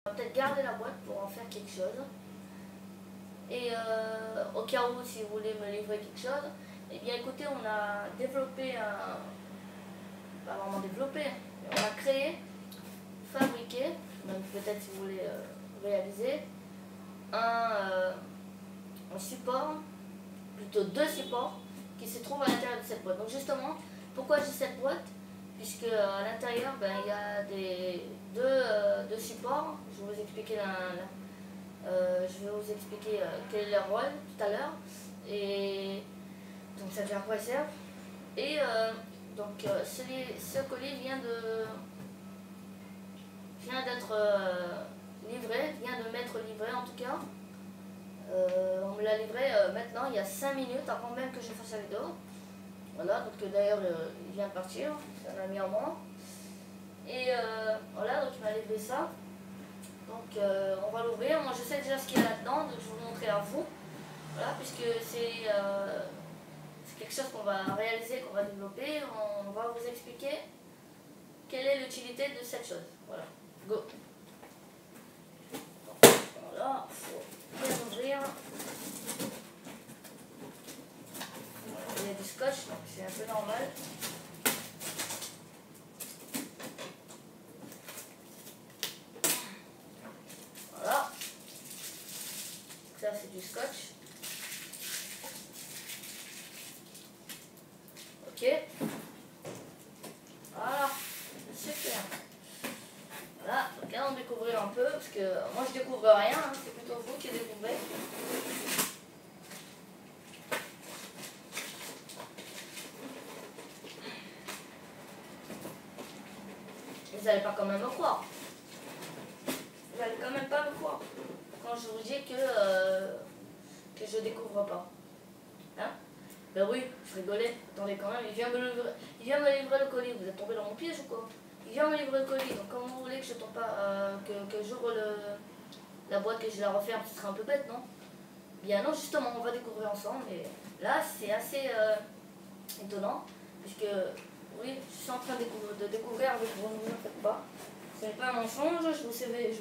On va peut-être garder la boîte pour en faire quelque chose. Et au cas où, si vous voulez me livrer quelque chose, eh bien écoutez, on a développé pas vraiment développé, mais on a créé, fabriqué, donc peut-être si vous voulez réaliser, un support, plutôt deux supports, qui se trouvent à l'intérieur de cette boîte. Donc justement, pourquoi j'ai cette boîte? Puisque à l'intérieur, il y a deux supports. Je vais vous expliquer quel est leur rôle tout à l'heure. Et donc ça veut dire à quoi ils servent. Et ce colis vient d'être livré, vient de m'être livré en tout cas. On me l'a livré maintenant, il y a 5 minutes avant même que je fasse la vidéo. Voilà, donc d'ailleurs il vient de partir, c'est un ami en moi. Et voilà, donc il m'a livré ça. Donc on va l'ouvrir. Moi je sais déjà ce qu'il y a là-dedans, donc je vais vous montrer à vous. Voilà, puisque c'est quelque chose qu'on va réaliser, qu'on va développer. On va vous expliquer quelle est l'utilité de cette chose. Voilà, go. Voilà, il faut bien ouvrir. Il y a du scotch, donc c'est un peu normal. Voilà. Ça c'est du scotch. Ok. Voilà. Super. Voilà. Donc là on découvrir un peu, parce que moi je découvre rien, hein, c'est plutôt vous qui découvrez. Vous n'allez pas quand même me croire. Vous n'allez quand même pas me croire quand je vous dis que je découvre pas. Hein? Ben oui, je rigolais. Attendez quand même, il vient me livrer le colis. Vous êtes tombé dans mon piège ou quoi? Il vient me livrer le colis. Donc comme vous voulez que je tombe pas, que j'ouvre la boîte, que je la referme, ce serait un peu bête, non? Bien non, justement, on va découvrir ensemble. Et là, c'est assez étonnant, puisque oui, je suis en train de découvrir avec vous, ne vous en faites pas. Ce n'est pas un mensonge, je vous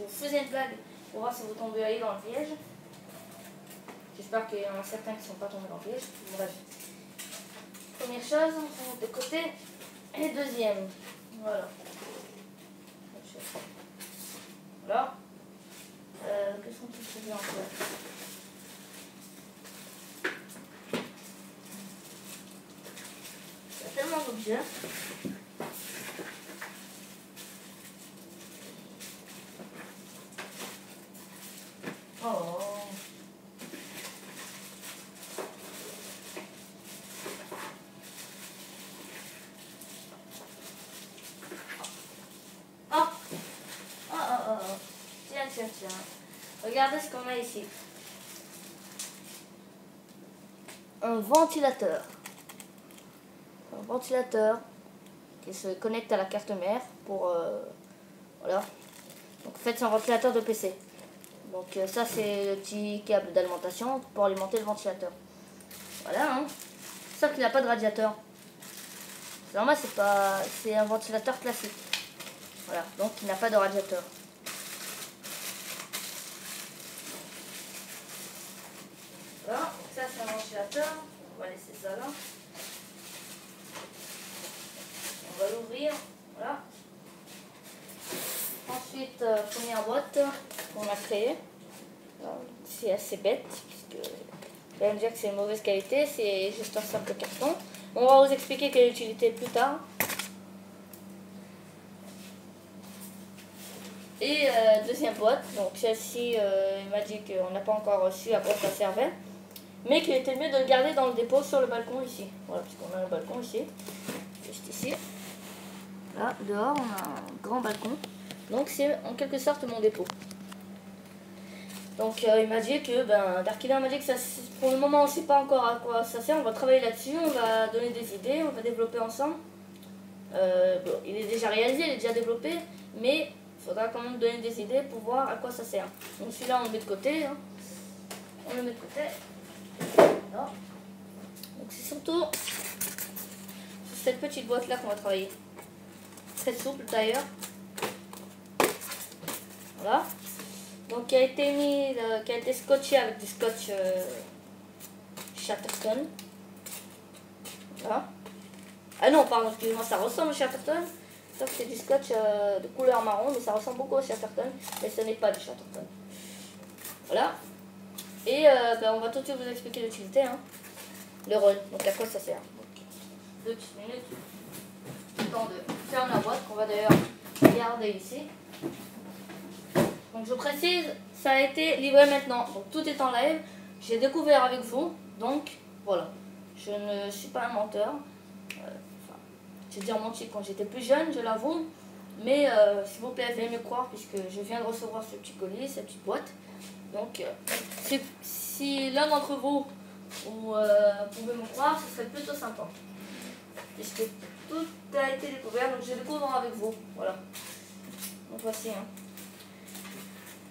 faisais une blague pour voir si vous tomberiez dans le piège. J'espère qu'il y en a certains qui ne sont pas tombés dans le piège. Bref. Première chose, on monte de côté. Et deuxième. Voilà. Voilà. Qu'est-ce qu'on peut trouver encore? Il y a tellement d'objets. Oh. Tiens. Regardez ce qu'on a ici. Un ventilateur. Un ventilateur qui se connecte à la carte mère pour... voilà. Donc en fait c'est un ventilateur de PC. Donc ça c'est le petit câble d'alimentation pour alimenter le ventilateur. Voilà, hein. Sauf qu'il n'a pas de radiateur. Normal c'est un ventilateur classique. Voilà, donc il n'a pas de radiateur. Voilà, donc ça c'est un ventilateur. On va laisser ça là. On va l'ouvrir. Voilà. Ensuite, première boîte qu'on a créée. C'est assez bête, puisque vous allez me dire que c'est une mauvaise qualité, c'est juste un simple carton. On va vous expliquer quelle est l'utilité plus tard. Et deuxième boîte, donc celle-ci, il m'a dit qu'on n'a pas encore reçu à quoi ça servait, mais qu'il était mieux de le garder dans le dépôt sur le balcon ici. Voilà, puisqu'on a un balcon ici, juste ici. Là, dehors, on a un grand balcon. Donc c'est en quelque sorte mon dépôt. Donc il m'a dit que, Darkiller m'a dit que ça, pour le moment on ne sait pas encore à quoi ça sert, on va travailler là-dessus, on va donner des idées, on va développer ensemble. Bon, il est déjà réalisé, il est déjà développé, mais il faudra quand même donner des idées pour voir à quoi ça sert. Donc celui-là on le met de côté, hein. On le met de côté. Voilà. Donc c'est surtout sur cette petite boîte là qu'on va travailler. Très souple d'ailleurs. Voilà. Donc qui a été mis, qui a été scotché avec du scotch Chatterton. Voilà. Ah non, pardon, excusez-moi, ça ressemble au Chatterton. Sauf que c'est du scotch de couleur marron, mais ça ressemble beaucoup au Chatterton. Mais ce n'est pas du Chatterton. Voilà. Et ben, on va tout de suite vous expliquer l'utilité. Hein. Le rôle. Donc à quoi ça sert. Donc, 2 petites minutes. Le temps de fermer la boîte qu'on va d'ailleurs garder ici. Donc je précise, ça a été livré maintenant. Donc tout est en live. J'ai découvert avec vous. Donc voilà. Je ne suis pas un menteur. J'ai déjà menti quand j'étais plus jeune, je l'avoue. Mais s'il vous plaît, veuillez me croire puisque je viens de recevoir ce petit colis, cette petite boîte. Donc si l'un d'entre vous pouvez me croire, ce serait plutôt sympa. Puisque tout a été découvert, donc je découvre avec vous. Voilà. Donc voici. Hein.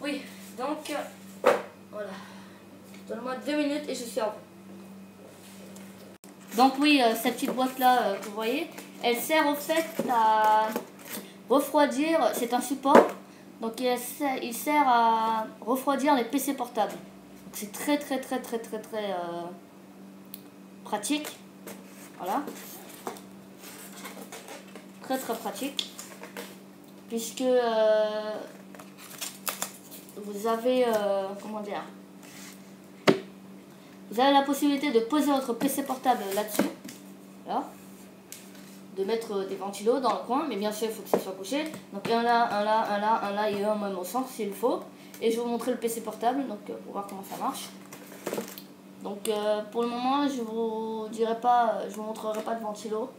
Oui, donc voilà. Donne-moi 2 minutes et je suis à vous. Donc oui, cette petite boîte là que vous voyez, elle sert au fait à refroidir, c'est un support, donc il sert à refroidir les PC portables. Donc c'est très pratique. Voilà. Très pratique. Puisque vous avez, comment dire, vous avez la possibilité de poser votre PC portable là-dessus. Là. De mettre des ventilos dans le coin, mais bien sûr il faut que ça soit couché. Donc un là, et un même au centre s'il faut. Et je vais vous montrer le PC portable, donc pour voir comment ça marche. Donc pour le moment je vous montrerai pas de ventilos,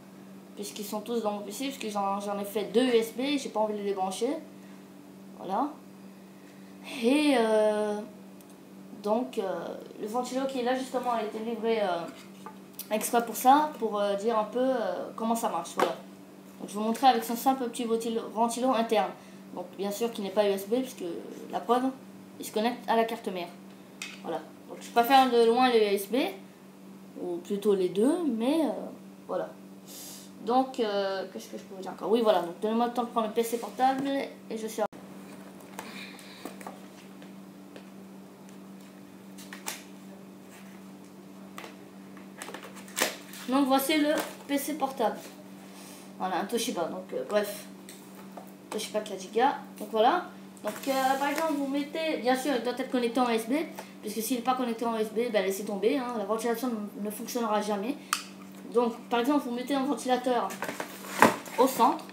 puisqu'ils sont tous dans mon PC, puisque j'en ai fait 2 USB, j'ai pas envie de les brancher. Voilà. Et donc le ventilo qui est là justement a été livré exprès pour ça, pour dire un peu comment ça marche. Voilà. Donc, je vais vous montrer avec son simple petit ventilo interne. Donc bien sûr qu'il n'est pas USB, puisque la preuve, il se connecte à la carte mère. Voilà. Donc je préfère de loin les USB, ou plutôt les deux, mais voilà. Donc qu'est-ce que je peux vous dire encore? Oui voilà, donc donnez-moi le temps de prendre le PC portable et je suis à... Donc voici le PC portable. Voilà, un Toshiba, donc bref. Toshiba 4 Go. Donc voilà. Donc par exemple, vous mettez, bien sûr, il doit être connecté en USB, puisque s'il n'est pas connecté en USB, ben, laissez tomber, hein, la ventilation ne fonctionnera jamais. Donc par exemple, vous mettez un ventilateur au centre.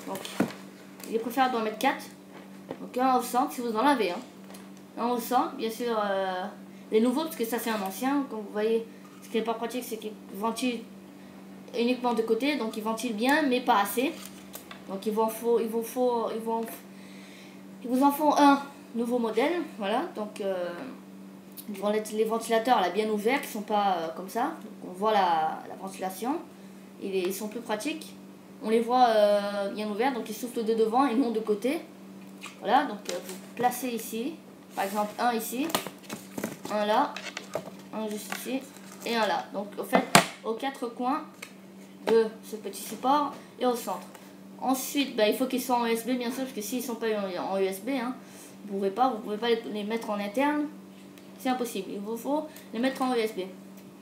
Donc il est préférable d'en mettre 4. Donc un au centre, si vous en avez. Hein. Un au centre, bien sûr, les nouveaux, parce que ça c'est un ancien, comme vous voyez. Ce qui n'est pas pratique, c'est qu'il ventile uniquement de côté, donc il ventile bien, mais pas assez. Donc il vous en faut un nouveau modèle, voilà. Donc les ventilateurs là bien ouverts, qui sont pas comme ça. Donc, on voit la ventilation, ils sont plus pratiques. On les voit bien ouverts, donc ils soufflent de devant et non de côté. Voilà, donc vous placez ici, par exemple un ici, un là, un juste ici et un là. Donc au fait aux 4 coins de ce petit support et au centre. Ensuite il faut qu'ils soient en USB bien sûr, parce que s'ils ne sont pas en USB, hein, vous pouvez pas les mettre en interne, c'est impossible. Il vous faut les mettre en USB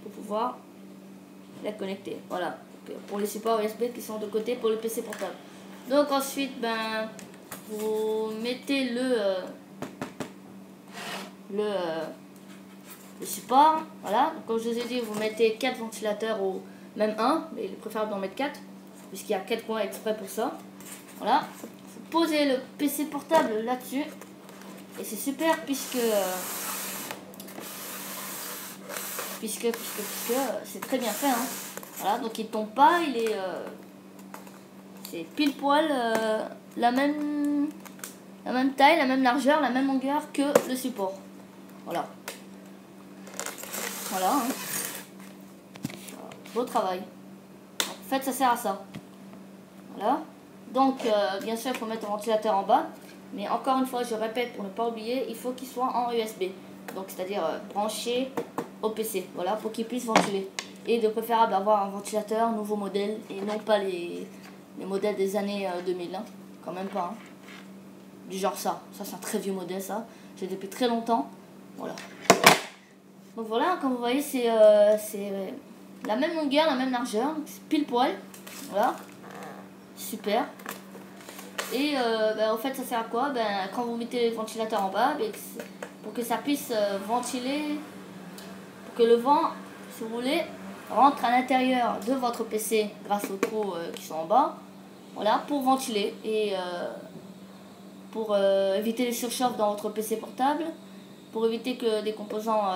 pour pouvoir les connecter. Voilà, donc, pour les supports USB qui sont de côté pour le PC portable. Donc ensuite vous mettez le support, voilà. Donc, comme je vous ai dit, vous mettez 4 ventilateurs ou même un, mais il est préférable d'en mettre 4 puisqu'il y a 4 coins exprès pour ça. Voilà, vous posez le PC portable là-dessus et c'est super puisque c'est très bien fait. Hein. Voilà, donc il tombe pas, il est c'est pile poil la même taille, la même largeur, la même longueur que le support. Voilà. Voilà. Hein. Beau travail. En fait, ça sert à ça. Voilà. Donc, bien sûr, il faut mettre un ventilateur en bas. Mais encore une fois, je répète pour ne pas oublier, il faut qu'il soit en USB. Donc, c'est-à-dire branché au PC. Voilà, pour qu'il puisse ventiler. Et de préférable avoir un ventilateur nouveau modèle et non pas les modèles des années 2000. Hein. Quand même pas. Hein. du genre ça. Ça c'est un très vieux modèle ça. J'ai depuis très longtemps. Voilà. Donc voilà, comme vous voyez, c'est la même longueur, la même largeur, pile poil. Voilà. Super. Et en fait, ça sert à quoi? Quand vous mettez le ventilateur en bas, pour que ça puisse ventiler, pour que le vent, si vous voulez, rentre à l'intérieur de votre PC grâce aux trous qui sont en bas. Voilà, pour ventiler et pour éviter les surchauffes dans votre PC portable, pour éviter que des composants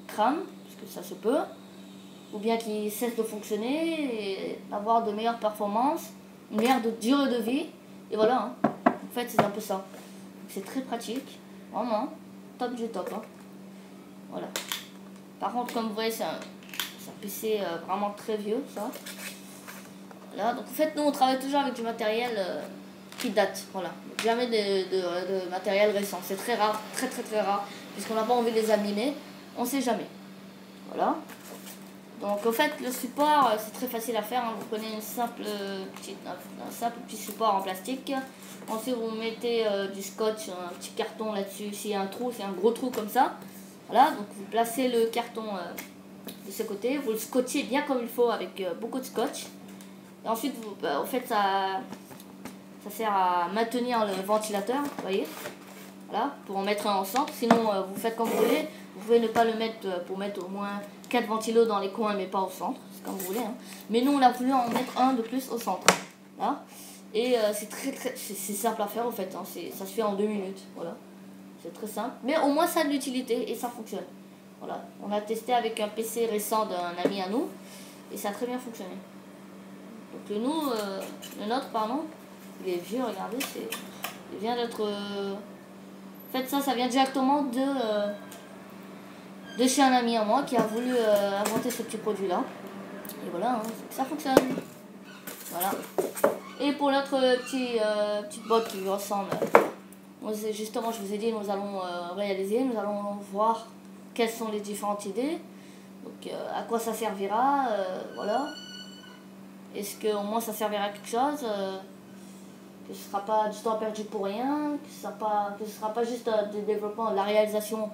crament, parce que ça se peut, ou bien qu'ils cessent de fonctionner et avoir de meilleures performances, une meilleure durée de vie. Et voilà, hein. En fait, c'est un peu ça. C'est très pratique, vraiment, top du top. Hein. Voilà. Par contre, comme vous voyez, c'est un PC vraiment très vieux, ça. Voilà, donc en fait, nous, on travaille toujours avec du matériel qui date, voilà. Donc, jamais de matériel récent. C'est très rare, très rare, puisqu'on n'a pas envie de les abîmer. On sait jamais. Voilà. Donc en fait, le support, c'est très facile à faire. Hein. Vous prenez un simple petit support en plastique. Ensuite, vous mettez du scotch, un petit carton là-dessus. S'il y a un trou, c'est un gros trou comme ça. Voilà, donc vous placez le carton de ce côté. Vous le scotchez bien comme il faut avec beaucoup de scotch. Et ensuite, en fait, ça sert à maintenir le ventilateur, vous voyez. Voilà, pour en mettre un en centre. Sinon, vous faites comme vous voulez. Vous pouvez ne pas le mettre pour mettre au moins 4 ventilos dans les coins, mais pas au centre. C'est comme vous voulez. Hein. Mais nous, on a voulu en mettre un de plus au centre. Voilà. Et c'est simple à faire, en fait. Hein. Ça se fait en 2 minutes. Voilà. C'est très simple. Mais au moins, ça a de l'utilité et ça fonctionne. Voilà. On a testé avec un PC récent d'un ami à nous. Et ça a très bien fonctionné. Donc le nôtre, pardon, il est vieux, regardez. Il vient d'être... En fait, ça vient directement de chez un ami à moi qui a voulu inventer ce petit produit-là. Et voilà, hein, ça fonctionne. Voilà. Et pour notre petite boîte qui lui ressemble, justement, je vous ai dit, nous allons réaliser, nous allons voir quelles sont les différentes idées. Donc, à quoi ça servira, voilà. Est-ce qu'au moins ça servira à quelque chose que ce ne sera pas du temps perdu pour rien, que ce ne sera pas juste du développement, de la réalisation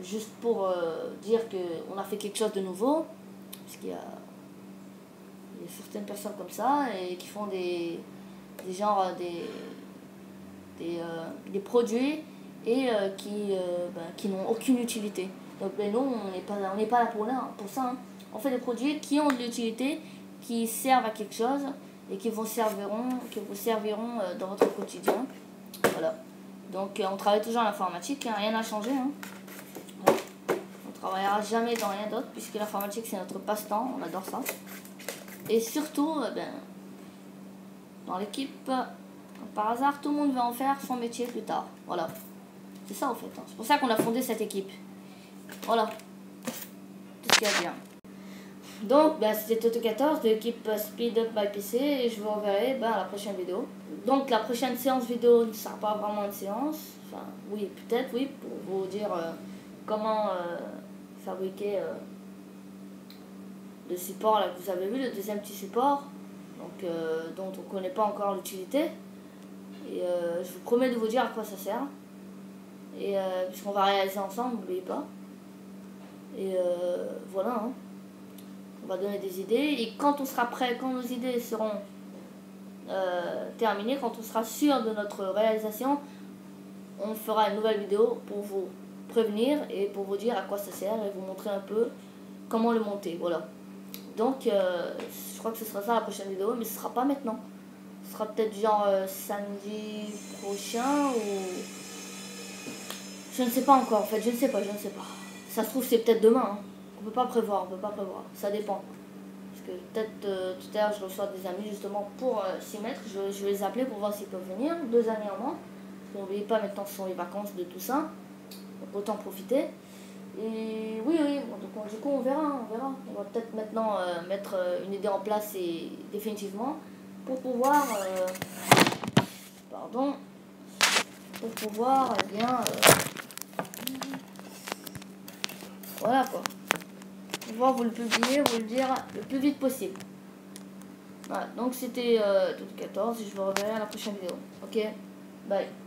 juste pour dire qu'on a fait quelque chose de nouveau, parce qu'il y a certaines personnes comme ça et qui font des produits et qui n'ont aucune utilité. Donc nous, on n'est pas là pour ça. Hein. On fait des produits qui ont de l'utilité, qui servent à quelque chose et qui vous serviront dans votre quotidien. Voilà. Donc on travaille toujours en informatique, hein, rien n'a changé. Hein. Bon. On ne travaillera jamais dans rien d'autre puisque l'informatique c'est notre passe-temps, on adore ça. Et surtout, dans l'équipe, par hasard, tout le monde va en faire son métier plus tard. Voilà. C'est ça en fait. Hein. C'est pour ça qu'on a fondé cette équipe. Voilà. Tout ce qu'il y a bien. Donc, c'était Toto14 de l'équipe Speed Up by PC et je vous reverrai à la prochaine vidéo. Donc, la prochaine séance vidéo ne sera pas vraiment une séance. Enfin, oui, peut-être, oui, pour vous dire comment fabriquer le support là, que vous avez vu, le deuxième petit support, donc, dont on ne connaît pas encore l'utilité. Et je vous promets de vous dire à quoi ça sert. Et puisqu'on va réaliser ensemble, n'oubliez pas. Et voilà. Hein. On va donner des idées et quand on sera prêt, quand nos idées seront terminées, quand on sera sûr de notre réalisation, on fera une nouvelle vidéo pour vous prévenir et pour vous dire à quoi ça sert et vous montrer un peu comment le monter. Voilà. Donc je crois que ce sera ça la prochaine vidéo, mais ce sera pas maintenant. Ce sera peut-être genre samedi prochain ou... Je ne sais pas encore en fait, je ne sais pas. Ça se trouve c'est peut-être demain. Hein. On peut pas prévoir, ça dépend. Parce que peut-être tout à l'heure je reçois des amis justement pour s'y mettre. Je vais les appeler pour voir s'ils peuvent venir, 2 amis en moins. Parce n'oubliez pas maintenant ce sont les vacances de tout ça. Donc autant profiter. Et oui, donc du coup on verra. On va peut-être maintenant mettre une idée en place et définitivement pour pouvoir voilà quoi. Pouvoir vous le publier, vous le dire le plus vite possible. Voilà, donc c'était Toto14 et je vous reverrai à la prochaine vidéo. Ok, bye.